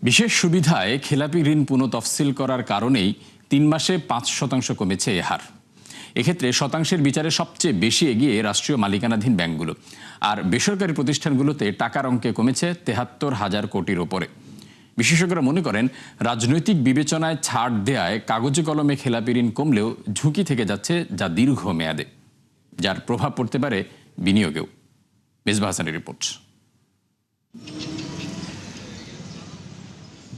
বিশেষ সুবিধায় খেলাপি ঋণ পুনঃতফসিল করার কারণেই ৩ মাসে ৫% কমেছে এ হার। এক্ষেত্রে শতাংশের বিচারে সবচেয়ে বেশি এগিয়ে রাষ্ট্রীয় মালিকানাধীন ব্যাংকগুলো, আর বেসরকারি প্রতিষ্ঠানগুলোতে টাকার অঙ্কে কমেছে ৭৩,০০০ কোটির ওপরে। বিশেষজ্ঞরা মনে করেন, রাজনৈতিক বিবেচনায় ছাড় দেয়ায় কাগজে কলমে খেলাপি ঋণ কমলেও ঝুঁকি থেকে যাচ্ছে, যা দীর্ঘ মেয়াদে, যার প্রভাব পড়তে পারে বিনিয়োগেও। মেজবাহ হাসানের রিপোর্ট।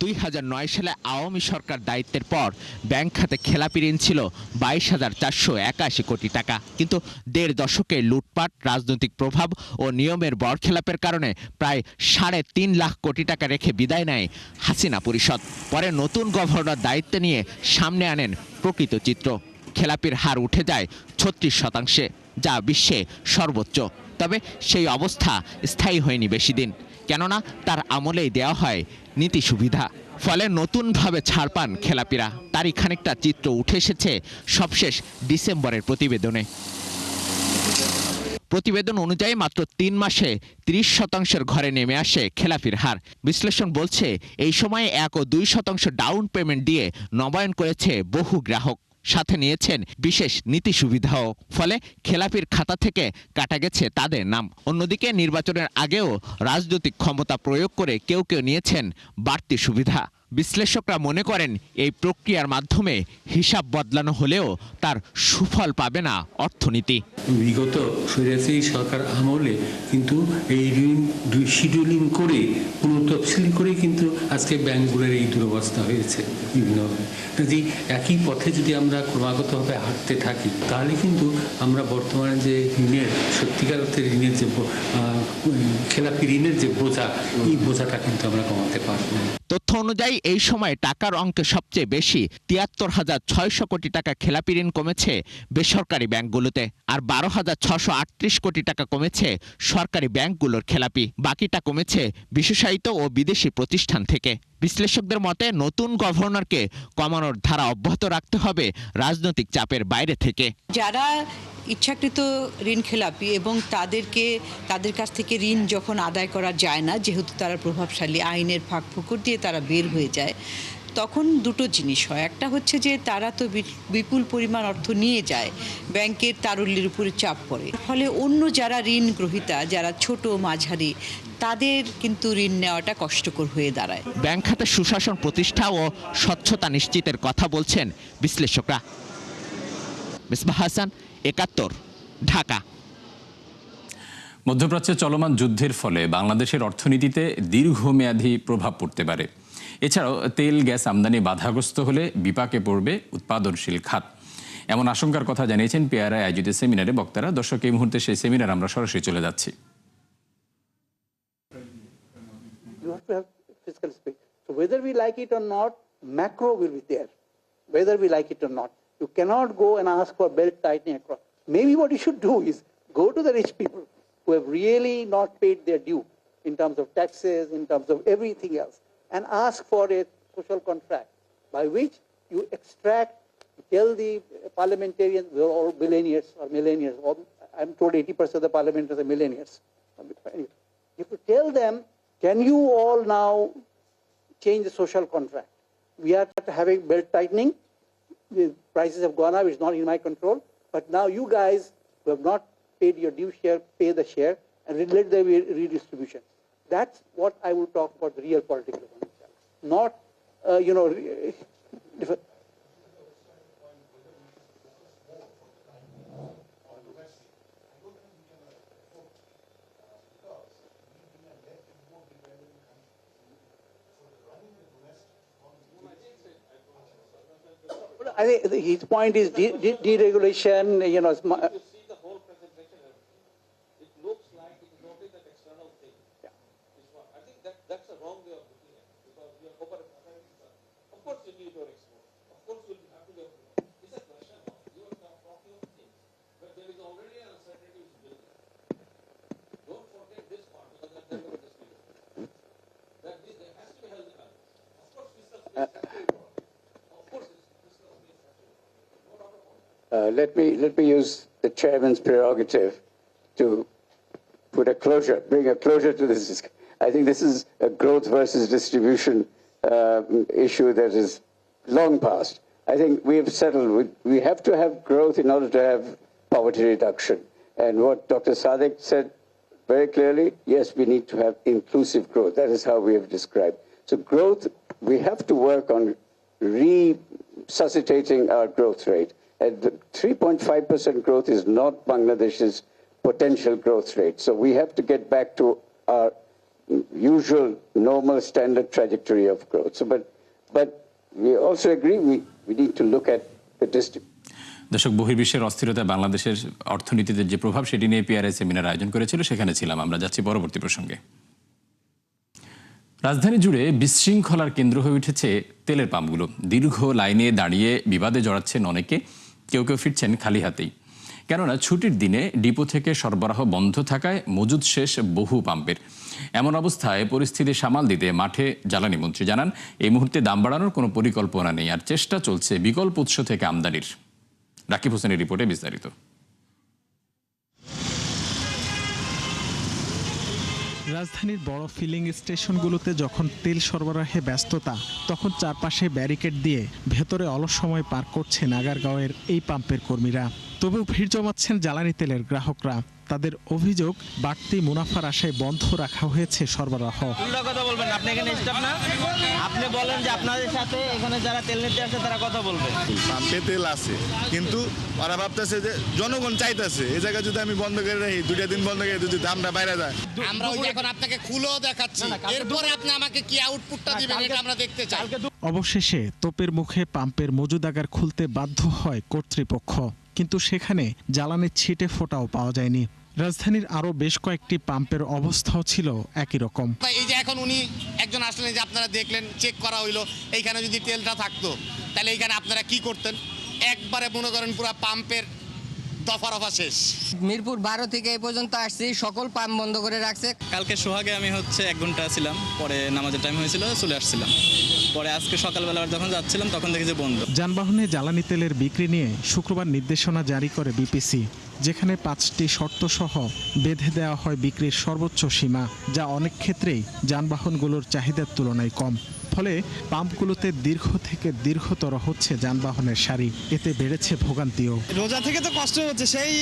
২০০৯ সালে আওয়ামী সরকার দায়িত্বের পর ব্যাংক খাতে খেলাপি ঋণ ছিল ২২,৪৮১ কোটি টাকা, কিন্তু দেড় দশকে লুটপাট, রাজনৈতিক প্রভাব ও নিয়মের বরখেলাপের কারণে প্রায় ৩.৫ লাখ কোটি টাকা রেখে বিদায় নেয় হাসিনা পরিষদ। পরে নতুন গভর্নর দায়িত্ব নিয়ে সামনে আনেন প্রকৃত চিত্র। খেলাপির হার উঠে যায় ৩৬%, যা বিশ্বে সর্বোচ্চ। তবে সেই অবস্থা স্থায়ী হয়নি বেশি দিন, কেননা তার আমলেই দেওয়া হয় নীতি সুবিধা। ফলে নতুনভাবে ছাড় পান খেলাপিরা। তারই খানিকটা চিত্র উঠে এসেছে সবশেষ ডিসেম্বরের প্রতিবেদনে। প্রতিবেদন অনুযায়ী মাত্র ৩ মাসে ৩০% ঘরে নেমে আসে খেলাপির হার। বিশ্লেষণ বলছে, এই সময়ে ১ ও ২% ডাউন পেমেন্ট দিয়ে নবায়ন করেছে বহু গ্রাহক, সাথে নিয়েছেন বিশেষ নীতি সুবিধাও। ফলে খেলাপির খাতা থেকে কাটা গেছে তাদের নাম। অন্যদিকে নির্বাচনের আগেও রাজনৈতিক ক্ষমতা প্রয়োগ করে কেউ কেউ নিয়েছেন বাড়তি সুবিধা। বিশ্লেষকরা মনে করেন, এই প্রক্রিয়ার মাধ্যমে হিসাব বদলানো হলেও তার সুফল পাবে না অর্থনীতি। বিগত স্বৈরাচারী সরকার আমলে কিন্তু এই ঋণ শিডিউলিং করে পুনঃতফসিল করে কিন্তু আজকে ব্যাংকগুলোর এই দুরবস্থা হয়েছে বিভিন্নভাবে। কাজেই একই পথে যদি আমরা ক্রমাগতভাবে হাঁটতে থাকি, তাহলে কিন্তু আমরা বর্তমানে যে ঋণের সত্যিকার অর্থে ঋণের যে খেলাপি ঋণের যে বোঝা, এই বোঝাটা কিন্তু আমরা কমাতে পারবো। তথ্য অনুযায়ী এই সময় টাকার অঙ্কে সবচেয়ে বেশি ৭৩,৬০০ কোটি টাকা খেলাপি ঋণ কমেছে বেসরকারি ব্যাংকগুলোতে, আর ১২,৬৩৮ কোটি টাকা কমেছে সরকারি ব্যাংকগুলোর খেলাপি। বাকিটা কমেছে বিশেষায়িত ও বিদেশি প্রতিষ্ঠান থেকে। বিশ্লেষকদের মতে, নতুন গভর্নরকে কমানোর ধারা অব্যাহত রাখতে হবে রাজনৈতিক চাপের বাইরে থেকে। যারা ইচ্ছাকৃত ঋণ খেলাপি এবং তাদের কাছ থেকে ঋণ যখন আদায় করা যায় না, যেহেতু তারা প্রভাবশালী, আইনের ফাঁকফোকর দিয়ে তারা বের হয়ে যায়, তখন দুটো জিনিস হয়। একটা হচ্ছে যে তারা তো বিপুল পরিমাণ অর্থ নিয়ে যায়, ব্যাংকের তারল্যের উপরে চাপ পড়ে, ফলে অন্য যারা ঋণ গ্রহীতা, যারা ছোট মাঝারি, তাদের কিন্তু ঋণ নেওয়াটা কষ্টকর হয়ে দাঁড়ায়। ব্যাংক খাতে সুশাসন প্রতিষ্ঠা ও স্বচ্ছতা নিশ্চিতের কথা বলছেন বিশ্লেষকরা। মেজবাহ হাসান, ৭১, ঢাকা। মধ্যপ্রাচ্যে চলমান যুদ্ধের ফলে বাংলাদেশের অর্থনীতিতে দীর্ঘমেয়াদী প্রভাব পড়তে পারে। এছাড়াও তেল গ্যাস আমদানি বাধাগ্রস্ত হলে বিপাকে পড়বে উৎপাদনশীল খাত, এমন আশঙ্কার কথা জানিয়েছেন পেয়ারায় আয়োজিত সেমিনারে বক্তারা। দর্শক, এই মুহূর্তে সেই সেমিনার আমরা সরাসরি চলে যাচ্ছি। Whether we like it or not, macro will be there. Whether we like it or not, you cannot go and ask for belt tightening across. Maybe what you should do is go to the rich people who have really not paid their due in terms of taxes, in terms of everything else, and ask for a social contract by which you extract, tell the parliamentarians, they're all billionaires or millionaires. I'm told 80% of the parliamentarians are millionaires. You have to tell them, can you all now change the social contract? We are having belt tightening. The prices have gone up. It's not in my control. But now you guys who have not paid your due share, pay the share, and let there be redistribution. That's what I will talk about, the real political economy. Not, I think his point is deregulation, Let me use the chairman's prerogative to bring a closure to this. I think this is a growth versus distribution issue that is long past. I think we have settled. We have to have growth in order to have poverty reduction. And what Dr. Sadek said very clearly, yes, we need to have inclusive growth. That is how we have described. So growth, we have to work on resuscitating our growth rate. And the 3.5% growth is not Bangladesh's potential growth rate. So we have to get back to our usual normal standard trajectory of growth. So, but we also agree we need to look at the district. দর্শক, বহির্বিশ্বের অস্থিরতা বাংলাদেশের অর্থনীতিতে যে প্রভাব সেটি নিয়ে PRI seminar আয়োজন করেছিল, সেখানে ছিলাম আমরা। যাচ্ছি পরবর্তী প্রসঙ্গে। রাজধানী জুড়ে বিশৃঙ্খলার কেন্দ্র হয়ে উঠেছে তেলের পাম্পগুলো। দীর্ঘ লাইনে দাঁড়িয়ে বিবাদে জড়াচ্ছেন অনেকে, কেউ কেউ ফিরছেন খালি হাতেই। কেননা ছুটির দিনে ডিপো থেকে সরবরাহ বন্ধ থাকায় মজুদ শেষ বহু পাম্পের। এমন অবস্থায় পরিস্থিতি সামাল দিতে মাঠে জ্বালানি মন্ত্রী জানান, এই মুহূর্তে দাম বাড়ানোর কোনো পরিকল্পনা নেই, আর চেষ্টা চলছে বিকল্প উৎস থেকে আমদানির। রাকিব হোসেনের রিপোর্টে বিস্তারিত। রাজধানীর বড় ফিলিং স্টেশনগুলোতে যখন তেল সরবরাহে ব্যস্ততা, তখন চারপাশে ব্যারিকেড দিয়ে ভেতরে অলস সময় পার করছেন আগারগাঁওয়ের এই পাম্পের কর্মীরা। তবু ভিড় জমাচ্ছেন জ্বালানি তেলের গ্রাহকরা। তাদের অভিযোগ, বাড়তি মুনাফার আশায় বন্ধ রাখা হয়েছে সরবরাহ। কথা বলবেন, আপনি এখানে স্টাফ না, আপনি বলেন যে আপনাদের সাথে এখানে যারা তেল নিতে আসে তারা কথা বলবে। পাম্পে তেল আছে, কিন্তু ওরা ভাবতেছে যে জনগণ চাইতেছে এই জায়গা যদি আমি বন্ধ করে রাখি, 2টা দিন বন্ধ করে যদি দামটা বাইরে যায়। আমরা ওই এখন আপনাকে খুলেও দেখাচ্ছি, এরপরে আপনি আমাকে কি আউটপুটটা দিবেন এটা আমরা দেখতে চাই। অবশেষে তোপের মুখে পাম্পের মজুদাগার খুলতে বাধ্য হয় কর্তৃপক্ষ, কিন্তু সেখানে জ্বালানির ছিটে ফোঁটাও পাওয়া যায়নি। রাজধানীর আরো বেশ কয়েকটি পাম্পের অবস্থাও ছিল একই রকম। এই যে এখন উনি একজন আসলেন, যে আপনারা দেখলেন, চেক করা হইলো, এইখানে যদি তেলটা থাকতো তাহলে এইখানে আপনারা কি করতেন? একবারে মনে করেন পুরো পাম্পের দফা রফা শেষ। মিরপুর 12 থেকে এই পর্যন্ত আসছি, সকল পাম্প বন্ধ করে রাখছে। কালকে সোহাগে আমি 1 ঘন্টা ছিলাম, পরে নামাজের টাইম হয়েছিল, চলে আসছিলাম। পরে আজকে সকালবেলা যখন যাচ্ছিলাম তখন দেখি যে বন্ধ। যানবাহনে জ্বালানি তেলের বিক্রি নিয়ে শুক্রবার নির্দেশনা জারি করে বিপিসি, যেখানে 5টি শর্ত সহ বেঁধে দেওয়া হয় বিক্রির সর্বোচ্চ সীমা, যা অনেক ক্ষেত্রেই যানবাহনগুলোর চাহিদার তুলনায় কম। ফলে পাম্পগুলোতে দীর্ঘ থেকে দীর্ঘতর হচ্ছে যানবাহনের সারি, এতে বেড়েছে ভোগান্তিও। রোজা থেকে তো কষ্ট হচ্ছে, সেই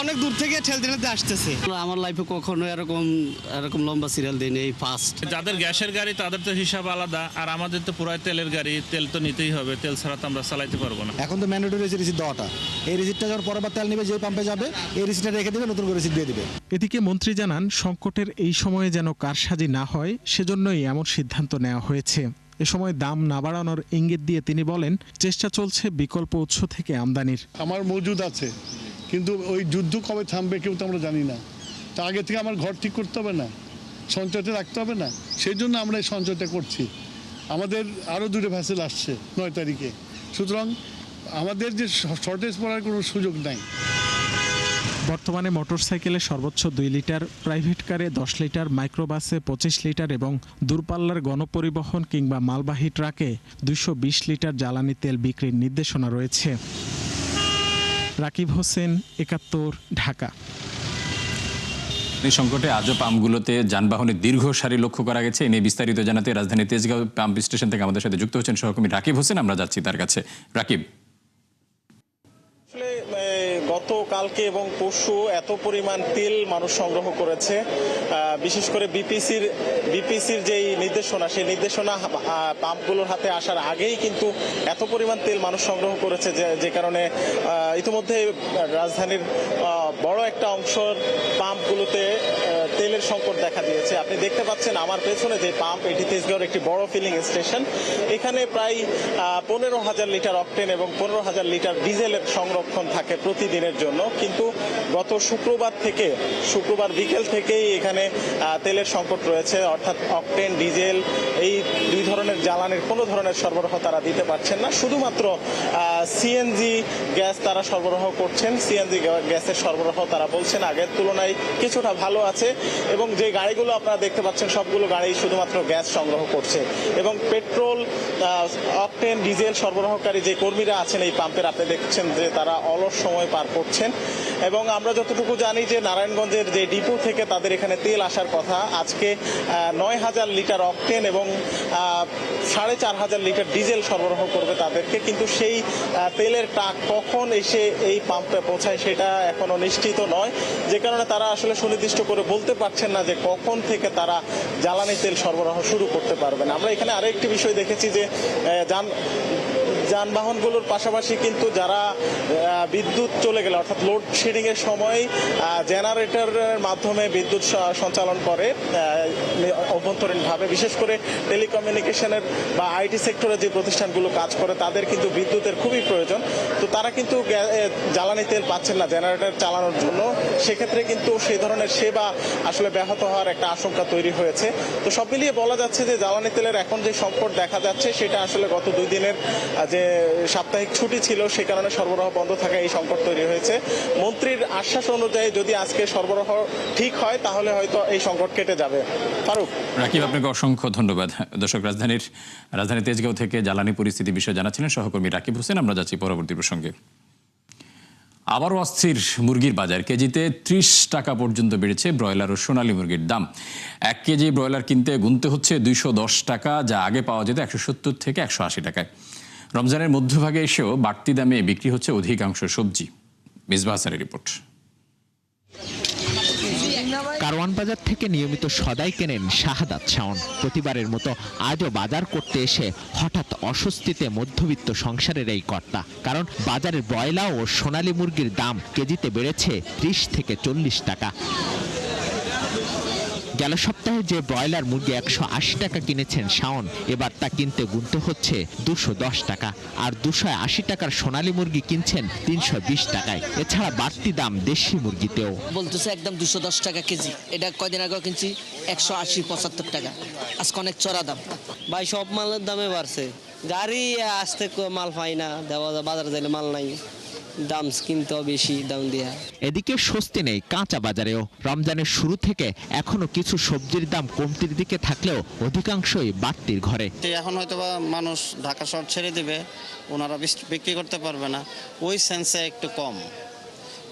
অনেক দূর থেকে ঠেলতে আসতেছে। আমার লাইফে কখনো এরকম লম্বা সিরিয়াল দিন এই ফার্স্ট। যাদের গ্যাসের গাড়ি তাদের তো হিসাব আলাদা, আর আমাদের তো পুরাই তেলের গাড়ি, তেল তো নিতেই হবে, তেল ছাড়া তো আমরা চালাইতে পারবো না। এখন তো ম্যান্ডেটরি রিসিট দেওয়াটা, এই রিসিটটা যখন পরবার তেল নেবে যে পাম্পে যাবে, এই রিসিটটা রেখে দেবে, নতুন করে রিসিট দিয়ে দিবে। এদিকে মন্ত্রী জানান, সংকটের এই সময়ে যেন কারসাজি না হয় সেজন্যই এমন সিদ্ধান্ত নেওয়া হয়েছে। এ সময় দাম না বাড়ানোর ইঙ্গিত দিয়ে তিনি বলেন, চেষ্টা চলছে বিকল্প উৎস থেকে আমদানির। আমার মজুদ আছে, কিন্তু ওই যুদ্ধ কবে থামবে কেউ তো আমরা জানি না। তা আগে থেকে আমার ঘর ঠিক করতে হবে না, সঞ্চয়তে রাখতে হবে না, সেই জন্য আমরা এই সঞ্চয়টা করছি। আমাদের আরও 2টা ভ্যাসেল আসছে 9 তারিখে, সুতরাং আমাদের যে শর্টেজ পড়ার কোনো সুযোগ নাই। বর্তমানে মোটরসাইকেলে সর্বোচ্চ 2 লিটার, প্রাইভেট কারে 10 লিটার, মাইক্রোবাসে 25 লিটার এবং দূরপাল্লার গণপরিবহন কিংবা মালবাহী ট্রাকে 220 লিটার জ্বালানি তেল বিক্রির নির্দেশনা রয়েছে। রাকিব হোসেন, 71, ঢাকা। এই সংকটে আজও পাম্পগুলোতে যানবাহনের দীর্ঘ সারি লক্ষ্য করা গেছে। এ নিয়ে বিস্তারিত জানাতে রাজধানীর তেজগাঁও পাম্প স্টেশন থেকে আমাদের সাথে যুক্ত হচ্ছেন সহকর্মী রাকিব হোসেন। আমরা যাচ্ছি তার কাছে। রাকিব, গতকালকে এবং পরশু এত পরিমাণ তেল মানুষ সংগ্রহ করেছে, বিশেষ করে বিপিসির যেই নির্দেশনা, সেই নির্দেশনা পাম্পগুলোর হাতে আসার আগেই কিন্তু এত পরিমাণ তেল মানুষ সংগ্রহ করেছে যে কারণে ইতিমধ্যে রাজধানীর বড় একটা অংশের পাম্পগুলোতে তেলের সংকট দেখা দিয়েছে। আপনি দেখতে পাচ্ছেন আমার পেছনে যে পাম্প, এটি তেজগাঁওয়ের একটি বড় ফিলিং স্টেশন। এখানে প্রায় 15,000 লিটার অকটেন এবং 15,000 লিটার ডিজেলের সংরক্ষণ থাকে প্রতিদিনের জন্য। কিন্তু গত শুক্রবার বিকেল থেকেই এখানে তেলের সংকট রয়েছে, অর্থাৎ অকটেন, ডিজেল, এই 2 ধরনের জ্বালানির কোনো ধরনের সরবরাহ তারা দিতে পারছেন না। শুধুমাত্র সিএনজি গ্যাস তারা সরবরাহ করছেন। সিএনজি গ্যাসের সরবরাহ তারা বলছেন আগের তুলনায় কিছুটা ভালো আছে, এবং যে গাড়িগুলো আপনারা দেখতে পাচ্ছেন সবগুলো গাড়ি শুধুমাত্র গ্যাস সংগ্রহ করছে। এবং পেট্রোল, অকটেন, ডিজেল সরবরাহকারী যে কর্মীরা আছেন এই পাম্পের, আপনি দেখছেন যে তারা অলস সময় পার করছেন। এবং আমরা যতটুকু জানি যে নারায়ণগঞ্জের যে ডিপো থেকে তাদের এখানে তেল আসার কথা, আজকে 9,000 লিটার অকটেন এবং 4,500 লিটার ডিজেল সরবরাহ করবে তাদেরকে, কিন্তু সেই তেলের ট্রাক কখন এসে এই পাম্পে পৌঁছায় সেটা এখনো নিশ্চিত নয়, যে কারণে তারা আসলে সুনির্দিষ্ট করে বলতে পারছেন না যে কখন থেকে তারা জ্বালানি তেল সরবরাহ শুরু করতে পারবেন। আমরা এখানে আরো একটি বিষয় দেখেছি যে যানবাহনগুলোর পাশাপাশি কিন্তু যারা বিদ্যুৎ চলে গেলে অর্থাৎ লোডশেডিং এর সময় জেনারেটরের মাধ্যমে বিদ্যুৎ সঞ্চালন করে অভ্যন্তরীণভাবে, বিশেষ করে টেলিকমিউনিকেশনের বা আইটি সেক্টরে যে প্রতিষ্ঠানগুলো কাজ করে তাদের কিন্তু বিদ্যুতের খুবই প্রয়োজন। তো তারা কিন্তু জ্বালানি তেল পাচ্ছেন না জেনারেটর চালানোর জন্য, সেক্ষেত্রে কিন্তু সেই ধরনের সেবা আসলে ব্যাহত হওয়ার একটা আশঙ্কা তৈরি হয়েছে। তো সব মিলিয়ে বলা যাচ্ছে যে জ্বালানি তেলের এখন যে সংকট দেখা যাচ্ছে সেটা আসলে গত 2 দিনের যে সাপ্তাহিক ছুটি ছিল সে কারণে সরবরাহ বন্ধ থাকায় এই সংকট তৈরি হয়েছে। মন্ত্রীর আশ্বাস অনুযায়ী যদি আজকে সরবরাহ ঠিক হয় তাহলে হয়তো এই সংকট কেটে যাবে। ফারুক, রাকিব, আপনাকে অসংখ্য ধন্যবাদ। দর্শক, রাজধানী তেজগাঁও থেকে জ্বালানি পরিস্থিতি বিষয়ে জানাচ্ছিলেন সহকর্মী রাকিব হোসেন। আমরা যাচ্ছি পরবর্তী প্রসঙ্গে। আবারও অস্থির মুরগির বাজার। কেজিতে 30 টাকা পর্যন্ত বেড়েছে ব্রয়লার ও সোনালী মুরগির দাম। 1 কেজি ব্রয়লার কিনতে গুনতে হচ্ছে 210 টাকা, যা আগে পাওয়া যেত 170 থেকে 180 টাকায়। রমজানের মধ্যভাগে এসেও বাড়তি দামে বিক্রি হচ্ছে অধিকাংশ সবজি। মিসবাহ হাসানের রিপোর্ট। কারওয়ান বাজার থেকে নিয়মিত সদাই কেনেন শাহাদাত শাওন। প্রতিবারের মতো আজও বাজার করতে এসে হঠাৎ অস্বস্তিতে মধ্যবিত্ত সংসারের এই কর্তা, কারণ বাজারের ব্রয়লার ও সোনালী মুরগির দাম কেজিতে বেড়েছে 30 থেকে 40 টাকা। গেল সপ্তাহে যে ব্রয়লার মুরগি 180 টাকা কিনেছেন শাওন, এবার তা কিনতে গুনতে হচ্ছে 210 টাকা, আর 280 টাকার সোনালী মুরগি কিনছেন 320 টাকায়। এছাড়া বাড়তি দাম দেশি মুরগিতেও। বলতেছে একদম 210 টাকা কেজি, এটা কয়দিন আগে কিনছি 180-75 টাকা, আজকে অনেক চড়া দাম। ভাই সব মালের দামে বাড়ছে, গাড়ি আসতে মাল পাই না, বাজারে যাইলে মাল নাই, দাম কিন্তু বেশি দাম দিয়া। এদিকে স্বস্তি নেই কাঁচা বাজারেও। রমজানের শুরু থেকে এখনো কিছু সবজির দাম কমতির দিকে থাকলেও অধিকাংশই বাড়তির ঘরে। এখন হয়তো বা মানুষ ঢাকা শহর ছেড়ে দিবে, ওনারা বিক্রি করতে পারবে না, ওই সেন্সে একটু কম,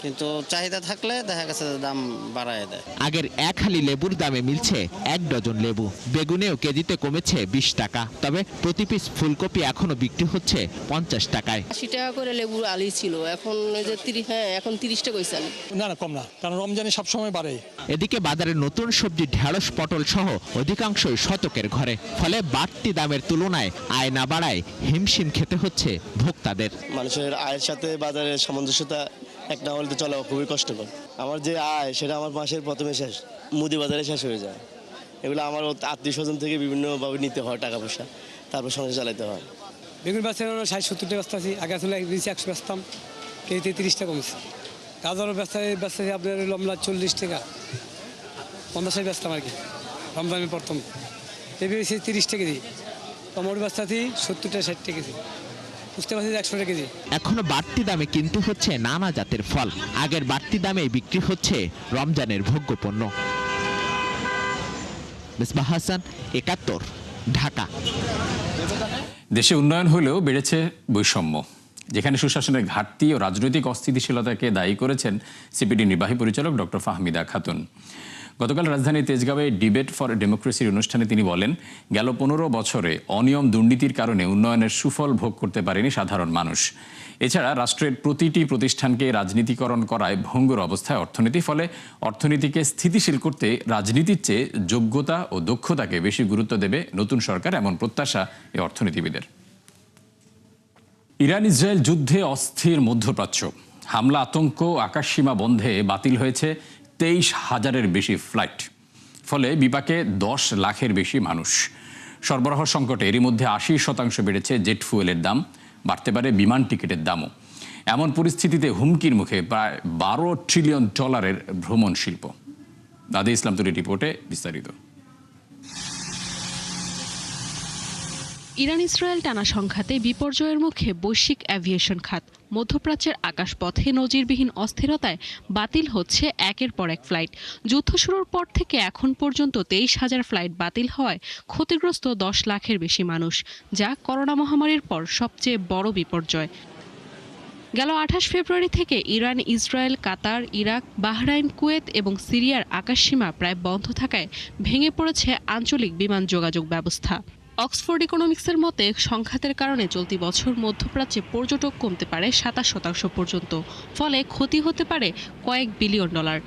কিন্তু চাহিদা থাকলে দেখা গেছে দাম বাড়ায় দেয়। আগের 1 হালি লেবুর দামে মিলছে 1 ডজন লেবু। বেগুনেও কেজিতে কমেছে 20 টাকা, তবে প্রতি পিস ফুলকপি এখনো বিক্রি হচ্ছে 50 টাকায়। 80 টাকা করে লেবুর আলি ছিল, এখন যে 30 টাকা হয়েছে। না কম না, কারণ রমজানে সবসময় বাড়ে। এদিকে বাজারে নতুন সবজি ঢেঁড়স, পটল সহ অধিকাংশই শতকের ঘরে, ফলে বাড়তি দামের তুলনায় আয় না বাড়ায় হিমশিম খেতে হচ্ছে ভোক্তাদের। মানুষের আয়ের সাথে বাজারের সামঞ্জস্যতা এক না হলে তো চলা খুবই কষ্টকর। আমার যে আয় সেটা আমার মাসের প্রথমে শেষ, মুদি বাজারে শেষ হয়ে যায়। এগুলো আমার আত্মীয় স্বজন থেকে বিভিন্নভাবে নিতে হয় টাকা পয়সা, তারপর সংসার চালাতে হয়। বেগুন বেচা 60-70 টাকা ব্যস্ত আছি, আগে আসলে 100 বেচতাম, কেজিতে 30 টাকা কমছে। গাজরের ব্যস্ত আপনার লম্বা 40 টাকা, 50 বেচতাম আর কি রমজানের প্রথম। পেঁপে 30 টাকা কেজি, টমেটো ব্যস্ত আছি 70 টাকা 60 টাকা কেজি, বুঝতে পারছি 100 টাকা কেজি। এখনো বাড়তি দামে কিনতে হচ্ছে নানা জাতের ফল। আগের বাড়তি দামে বিক্রি হচ্ছে রমজানের ভোগ্যপণ্য। মিসবাহ হাসান, 71, ঢাকা। দেশে উন্নয়ন হলেও বেড়েছে বৈষম্য, যেখানে সুশাসনের ঘাটতি ও রাজনৈতিক অস্থিতিশীলতাকে দায়ী করেছেন সিপিডি নির্বাহী পরিচালক ডক্টর ফাহমিদা খাতুন। গতকাল রাজধানী তেজগাঁওয়ে ডিবেট ফর ডেমোক্রেসির অনুষ্ঠানে তিনি বলেন, গেল 15 বছরে অনিয়ম দুর্নীতির কারণে উন্নয়নের সুফল ভোগ করতে পারেনি সাধারণ মানুষ। এছাড়া রাষ্ট্রের প্রতিটি প্রতিষ্ঠানকে রাজনীতিকরণ করায় ভঙ্গুর অবস্থায় অর্থনীতি, ফলে অর্থনীতিকে স্থিতিশীল করতে রাজনীতির চেয়ে যোগ্যতা ও দক্ষতাকে বেশি গুরুত্ব দেবে নতুন সরকার, এমন প্রত্যাশা এই অর্থনীতিবিদের। ইরান ইসরায়েল যুদ্ধে অস্থির মধ্যপ্রাচ্য। হামলা, আতঙ্ক, আকাশসীমা বন্ধে বাতিল হয়েছে 23,000-এর বেশি ফ্লাইট, ফলে বিপাকে 10 লাখের বেশি মানুষ। সরবরাহ সংকটে এরই মধ্যে 80% বেড়েছে জেট ফুয়েলের দাম, বাড়তে পারে বিমান টিকিটের দামও। এমন পরিস্থিতিতে হুমকির মুখে প্রায় $12 ট্রিলিয়ন ভ্রমণ শিল্প। দাদি ইসলাম তুলির রিপোর্টে বিস্তারিত। ইরান ইসরায়েল টানা সংঘাতে বিপর্যয়ের মুখে বৈশ্বিক অ্যাভিয়েশন খাত। মধ্যপ্রাচ্যের আকাশপথে নজিরবিহীন অস্থিরতায় বাতিল হচ্ছে একের পর এক ফ্লাইট। যুদ্ধ শুরুর পর থেকে এখন পর্যন্ত 23,000 ফ্লাইট বাতিল হওয়ায় ক্ষতিগ্রস্ত 10 লাখের বেশি মানুষ, যা করোনা মহামারীর পর সবচেয়ে বড় বিপর্যয়। গেল 28 ফেব্রুয়ারি থেকে ইরান, ইসরায়েল, কাতার, ইরাক, বাহরাইন, কুয়েত এবং সিরিয়ার আকাশসীমা প্রায় বন্ধ থাকায় ভেঙে পড়েছে আঞ্চলিক বিমান যোগাযোগ ব্যবস্থা। অক্সফোর্ড ইকোনমিক্সের মতে সংঘাতের কারণে চলতি বছর মধ্যপ্রাচ্যে পর্যটক কমতে পারে 27% পর্যন্ত, ফলে ক্ষতি হতে পারে কয়েক বিলিয়ন ডলার।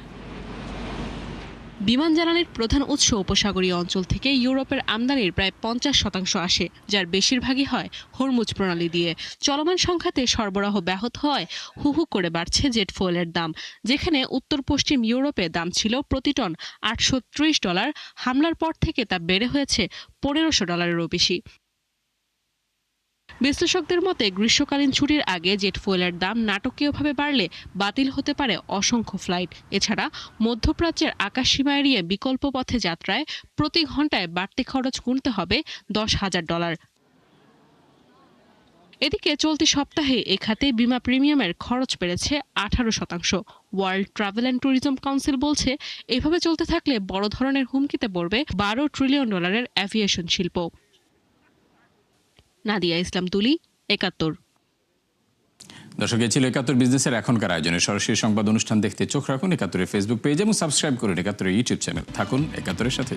বিমান জ্বালানির প্রধান উৎস উপসাগরীয় অঞ্চল থেকে ইউরোপের আমদানির প্রায় 50% আসে, যার বেশিরভাগই হয় হরমুজ প্রণালী দিয়ে। চলমান সংঘাতে সরবরাহ ব্যাহত হয় হু হু করে বাড়ছে জেট ফুয়েলের দাম। যেখানে উত্তর পশ্চিম ইউরোপে দাম ছিল প্রতি টন $830, হামলার পর থেকে তা বেড়ে হয়েছে $1500-এরও বেশি। বিশ্লেষকদের মতে গ্রীষ্মকালীন ছুটির আগে জেট ফুয়েলের দাম নাটকীয়ভাবে বাড়লে বাতিল হতে পারে অসংখ্য ফ্লাইট। এছাড়া মধ্যপ্রাচ্যের আকাশসীমা এড়িয়ে বিকল্প পথে যাত্রায় প্রতি ঘন্টায় বাড়তি খরচ গুনতে হবে $10,000। এদিকে চলতি সপ্তাহে এ খাতে বিমা প্রিমিয়ামের খরচ বেড়েছে 18%। World travel and tourism council বলছে, এভাবে চলতে থাকলে বড় ধরনের হুমকিতে পড়বে $12 ট্রিলিয়ন অ্যাভিয়েশন শিল্প। নাদিয়া ইসলাম তুলি, ৭১। দর্শক, এ ছিল ৭১ বিজনেসের এখনকার আয়োজনে। সরাসরি সংবাদ অনুষ্ঠান দেখতে চোখ রাখুন ৭১-এর ফেসবুক পেজ এবং সাবস্ক্রাইব করুন ৭১-এর ইউটিউব চ্যানেল। থাকুন ৭১-এর সাথে।